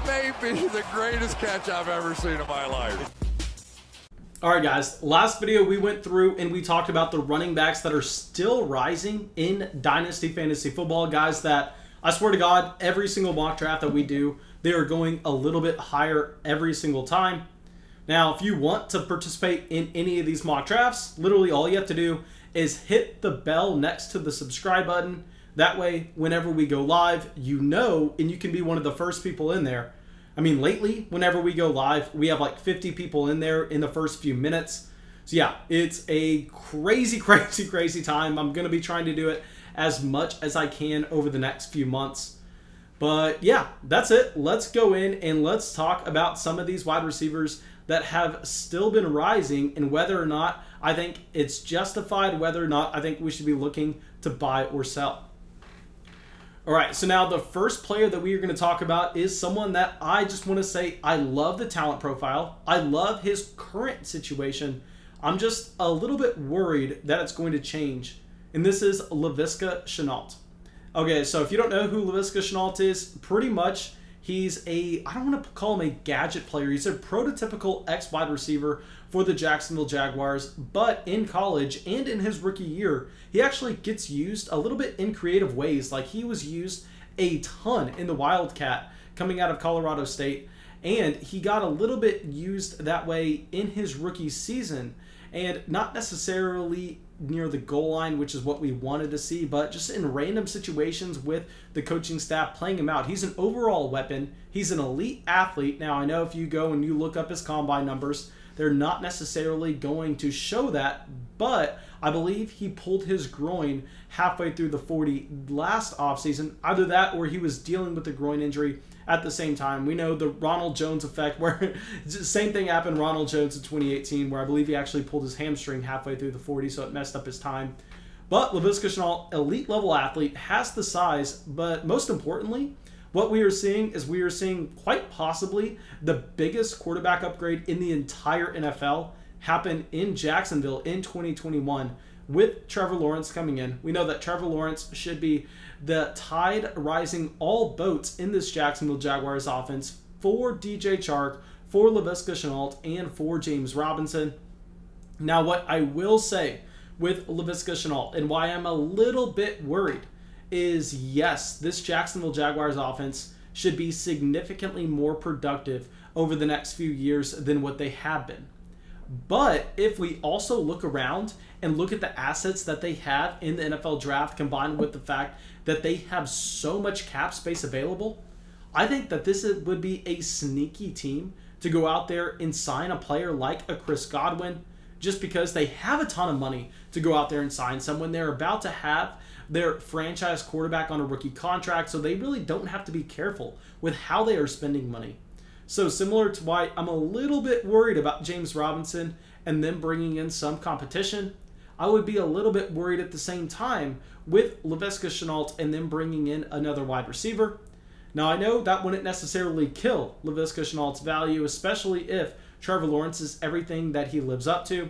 That may be the greatest catch I've ever seen in my life. All right, guys, last video we went through and we talked about the running backs that are still rising in Dynasty Fantasy Football. Guys that, I swear to God, every single mock draft that we do, they are going a little bit higher every single time. Now, if you want to participate in any of these mock drafts, literally all you have to do is hit the bell next to the subscribe button. That way, whenever we go live, you know, and you can be one of the first people in there. I mean, lately, whenever we go live, we have like 50 people in there in the first few minutes. So yeah, it's a crazy, crazy, crazy time. I'm going to be trying to do it as much as I can over the next few months. But yeah, that's it. Let's go in and let's talk about some of these wide receivers that have still been rising and whether or not I think it's justified, whether or not I think we should be looking to buy or sell. All right, so now the first player that we are going to talk about is someone that I just want to say I love the talent profile. I love his current situation. I'm just a little bit worried that it's going to change. And this is Laviska Shenault. Okay, so if you don't know who Laviska Shenault is, pretty much he's a, I don't want to call him a gadget player. He's a prototypical X-wide receiver for the Jacksonville Jaguars, but in college and in his rookie year, he actually gets used a little bit in creative ways. Like he was used a ton in the Wildcat coming out of Colorado State, and he got a little bit used that way in his rookie season, and not necessarily near the goal line, which is what we wanted to see, but just in random situations with the coaching staff playing him out. He's an overall weapon. He's an elite athlete. Now, I know if you go and you look up his combine numbers, they're not necessarily going to show that, but I believe he pulled his groin halfway through the 40 last offseason. Either that or he was dealing with a groin injury at the same time. We know the Ronald Jones effect, where same thing happened to Ronald Jones in 2018, where I believe he actually pulled his hamstring halfway through the 40, so it messed up his time. But Laviska Shenault, elite level athlete, has the size, but most importantly, what we are seeing is we are seeing quite possibly the biggest quarterback upgrade in the entire NFL happen in Jacksonville in 2021 with Trevor Lawrence coming in. We know that Trevor Lawrence should be the tide rising all boats in this Jacksonville Jaguars offense for DJ Chark, for Laviska Shenault, and for James Robinson. Now, what I will say with Laviska Shenault and why I'm a little bit worried is, yes, this Jacksonville Jaguars offense should be significantly more productive over the next few years than what they have been. But if we also look around and look at the assets that they have in the NFL draft, combined with the fact that they have so much cap space available, I think that this would be a sneaky team to go out there and sign a player like a Chris Godwin, just because they have a ton of money to go out there and sign someone. They're about to have their franchise quarterback on a rookie contract, so they really don't have to be careful with how they are spending money. So similar to why I'm a little bit worried about James Robinson and them bringing in some competition, I would be a little bit worried at the same time with Laviska Shenault and them bringing in another wide receiver. Now, I know that wouldn't necessarily kill Laviska Shenault's value, especially if Trevor Lawrence is everything that he lives up to.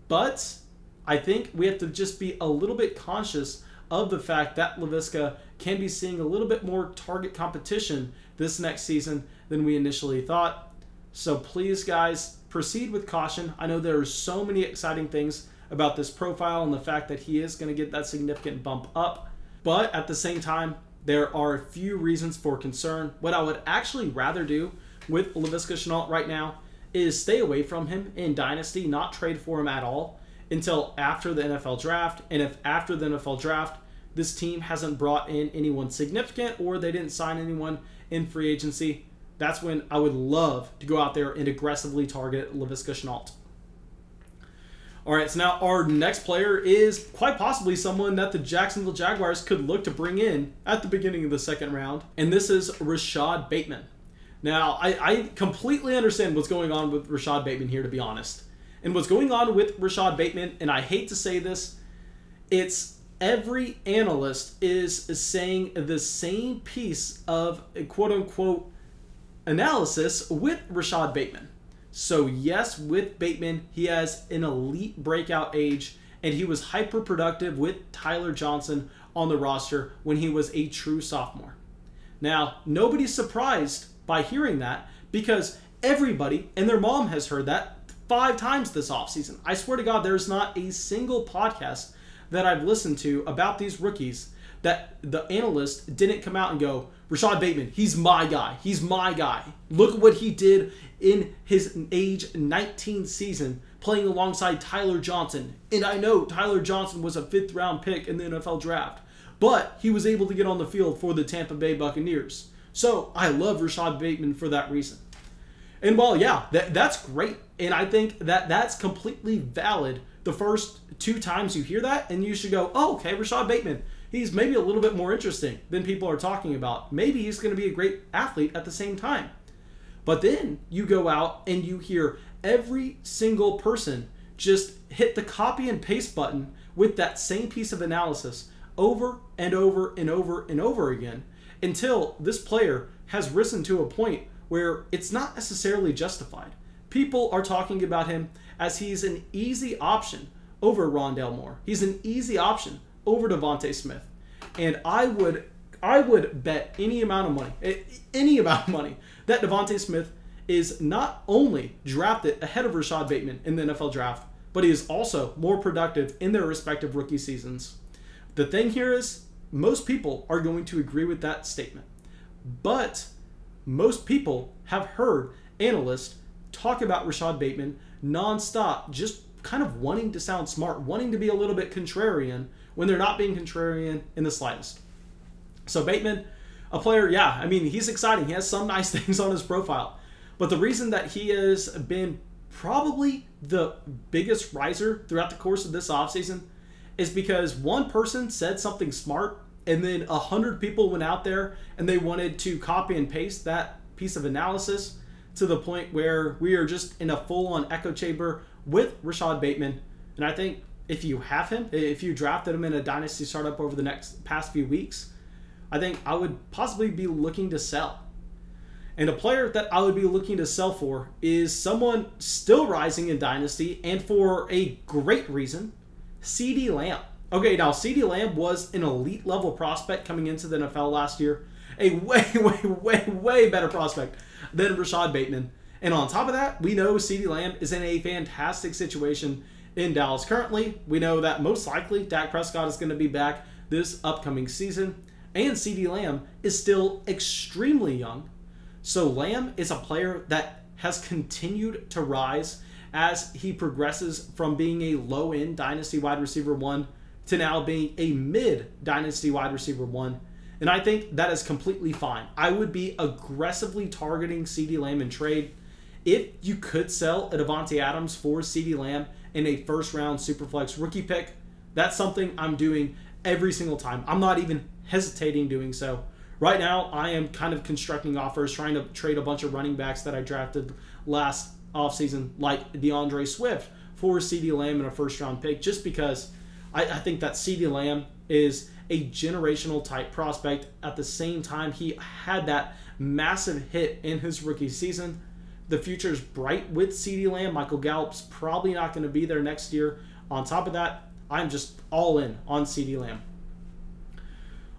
But I think we have to just be a little bit conscious of the fact that Laviska can be seeing a little bit more target competition this next season than we initially thought. So please, guys, proceed with caution. I know there are so many exciting things about this profile and the fact that he is going to get that significant bump up. But at the same time, there are a few reasons for concern. What I would actually rather do with Laviska Shenault right now is stay away from him in Dynasty, not trade for him at all until after the NFL draft. And if after the NFL draft, this team hasn't brought in anyone significant or they didn't sign anyone in free agency, that's when I would love to go out there and aggressively target Laviska Shenault. All right, so now our next player is quite possibly someone that the Jacksonville Jaguars could look to bring in at the beginning of the second round, and this is Rashod Bateman. Now, I completely understand what's going on with Rashod Bateman here, to be honest. And what's going on with Rashod Bateman, and I hate to say this, it's every analyst is saying the same piece of quote-unquote analysis with Rashod Bateman. So yes, with Bateman, he has an elite breakout age, and he was hyper productive with Tyler Johnson on the roster when he was a true sophomore. Now, nobody's surprised by hearing that, because everybody and their mom has heard that 5 times this offseason. I swear to God, there's not a single podcast that I've listened to about these rookies that the analyst didn't come out and go, Rashod Bateman, he's my guy. He's my guy. Look what he did in his age 19 season playing alongside Tyler Johnson. And I know Tyler Johnson was a 5th round pick in the NFL draft, but he was able to get on the field for the Tampa Bay Buccaneers. So I love Rashod Bateman for that reason. And while, yeah, that's great. And I think that that's completely valid the first 2 times you hear that. And you should go, oh, okay, Rashod Bateman, he's maybe a little bit more interesting than people are talking about. Maybe he's going to be a great athlete at the same time. But then you go out and you hear every single person just hit the copy and paste button with that same piece of analysis over and over and over and over again until this player has risen to a point where it's not necessarily justified. People are talking about him as he's an easy option over Rondale Moore. He's an easy option over Devontae Smith. And I would bet any amount of money that Devontae Smith is not only drafted ahead of Rashod Bateman in the NFL draft, but he is also more productive in their respective rookie seasons. The thing here is, most people are going to agree with that statement. But most people have heard analysts talk about Rashod Bateman nonstop, just kind of wanting to sound smart, wanting to be a little bit contrarian when they're not being contrarian in the slightest. So Bateman, a player, yeah, I mean, he's exciting. He has some nice things on his profile. But the reason that he has been probably the biggest riser throughout the course of this offseason is because one person said something smart, and then 100 people went out there and they wanted to copy and paste that piece of analysis to the point where we are just in a full-on echo chamber with Rashod Bateman. And I think if you have him, if you drafted him in a Dynasty startup over the past few weeks, I think I would possibly be looking to sell. And a player that I would be looking to sell for is someone still rising in Dynasty, and for a great reason, CeeDee Lamb. Okay, now CeeDee Lamb was an elite level prospect coming into the NFL last year. A way better prospect than Rashod Bateman. And on top of that, we know CeeDee Lamb is in a fantastic situation in Dallas currently. We know that most likely Dak Prescott is going to be back this upcoming season. And CeeDee Lamb is still extremely young. So Lamb is a player that has continued to rise as he progresses from being a low-end Dynasty wide receiver 1 to now being a mid-Dynasty wide receiver 1. And I think that is completely fine. I would be aggressively targeting CeeDee Lamb in trade. If you could sell a Devontae Adams for CeeDee Lamb in a first-round Superflex rookie pick, that's something I'm doing every single time. I'm not even hesitating doing so. Right now, I am kind of constructing offers, trying to trade a bunch of running backs that I drafted last offseason, like DeAndre Swift, for CeeDee Lamb in a first-round pick, just because I think that CeeDee Lamb is a generational type prospect. At the same time, he had that massive hit in his rookie season. The future is bright with CeeDee Lamb. Michael Gallup's probably not going to be there next year. On top of that, I'm just all in on CeeDee Lamb.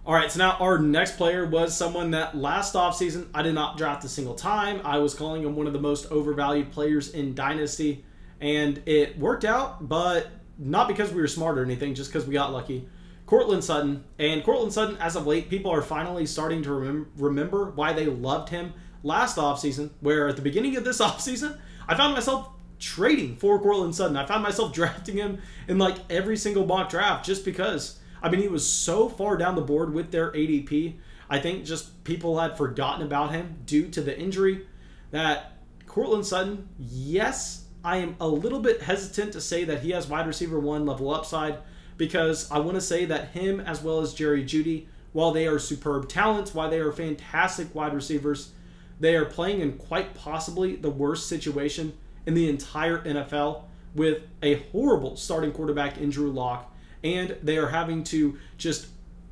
All right, so now our next player was someone that last offseason I did not draft a single time. I was calling him one of the most overvalued players in Dynasty, and it worked out, but not because we were smart or anything, just because we got lucky. Cortland Sutton. And Cortland Sutton, as of late, people are finally starting to remember why they loved him last offseason, where at the beginning of this offseason, I found myself trading for Cortland Sutton. I found myself drafting him in like every single mock draft just because, I mean, he was so far down the board with their ADP. I think just people had forgotten about him due to the injury. That Cortland Sutton, yes, I am a little bit hesitant to say that he has wide receiver 1 level upside, because I want to say that him as well as Jerry Jeudy, while they are superb talents, while they are fantastic wide receivers, they are playing in quite possibly the worst situation in the entire NFL with a horrible starting quarterback in Drew Lock, and they are having to just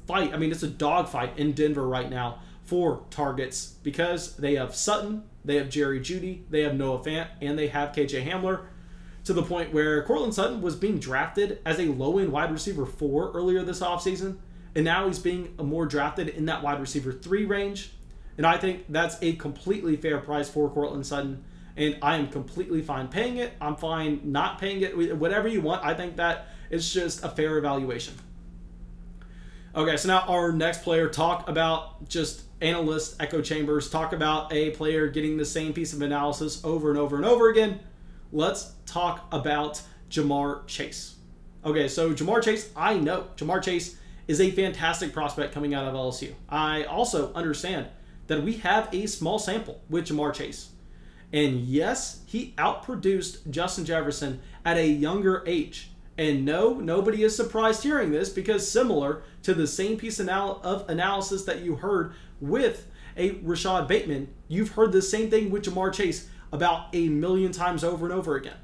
fight. I mean, it's a dogfight in Denver right now for targets because they have Sutton, they have Jerry Jeudy, they have Noah Fant, and they have KJ Hamler, to the point where Cortland Sutton was being drafted as a low-end wide receiver 4 earlier this offseason, and now he's being more drafted in that wide receiver 3 range. And I think that's a completely fair price for Cortland Sutton. And I am completely fine paying it. I'm fine not paying it. Whatever you want. I think that it's just a fair evaluation. Okay, so now our next player, talk about just analyst echo chambers, talk about a player getting the same piece of analysis over and over and over again. Let's talk about Jamar Chase. Okay, so Jamar Chase, I know Jamar Chase is a fantastic prospect coming out of LSU. I also understand that we have a small sample with Jamar Chase. And yes, he outproduced Justin Jefferson at a younger age. And no, nobody is surprised hearing this, because similar to the same piece of analysis that you heard with a Rashod Bateman, you've heard the same thing with Jamar Chase about a million times over and over again.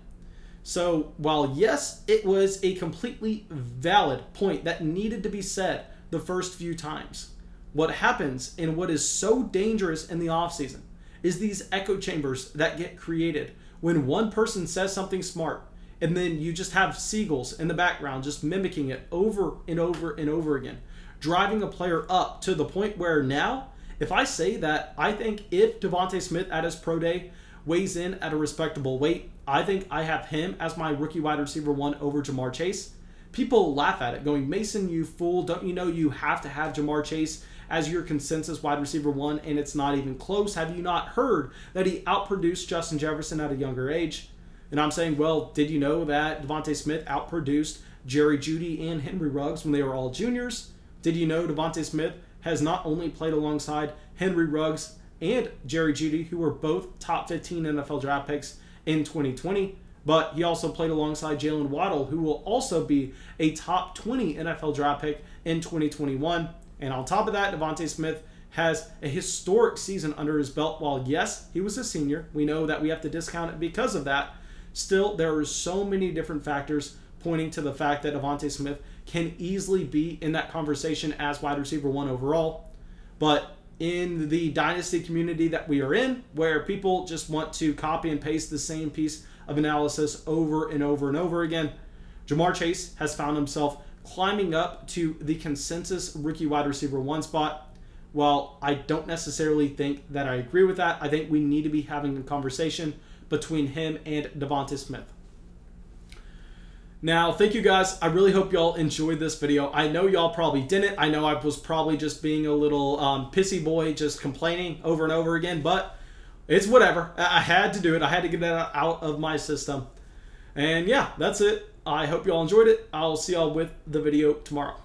So while yes, it was a completely valid point that needed to be said the first few times, what happens and what is so dangerous in the offseason is these echo chambers that get created when one person says something smart, and then you just have seagulls in the background just mimicking it over and over and over again, driving a player up to the point where now, if I say that I think if Devontae Smith at his pro day weighs in at a respectable weight, I think I have him as my rookie wide receiver 1 over Jamar Chase, people laugh at it, going, Mason, you fool, don't you know you have to have Jamar Chase as your consensus wide receiver 1, and it's not even close? Have you not heard that he outproduced Justin Jefferson at a younger age? And I'm saying, well, did you know that Devontae Smith outproduced Jerry Jeudy and Henry Ruggs when they were all juniors? Did you know Devontae Smith has not only played alongside Henry Ruggs and Jerry Jeudy, who were both top 15 NFL draft picks in 2020, but he also played alongside Jalen Waddle, who will also be a top 20 NFL draft pick in 2021. And on top of that, Devontae Smith has a historic season under his belt. While yes, he was a senior, we know that we have to discount it because of that. Still, there are so many different factors pointing to the fact that Devontae Smith can easily be in that conversation as wide receiver 1 overall. But in the Dynasty community that we are in, where people just want to copy and paste the same piece of analysis over and over and over again, Jamar Chase has found himself climbing up to the consensus rookie wide receiver 1 spot. While I don't necessarily think that I agree with that, I think we need to be having a conversation between him and Devontae Smith. Now, thank you guys. I really hope y'all enjoyed this video. I know y'all probably didn't. I know I was probably just being a little pissy boy, just complaining over and over again, but it's whatever. I had to do it. I had to get that out of my system. And yeah, that's it. I hope y'all enjoyed it. I'll see y'all with the video tomorrow.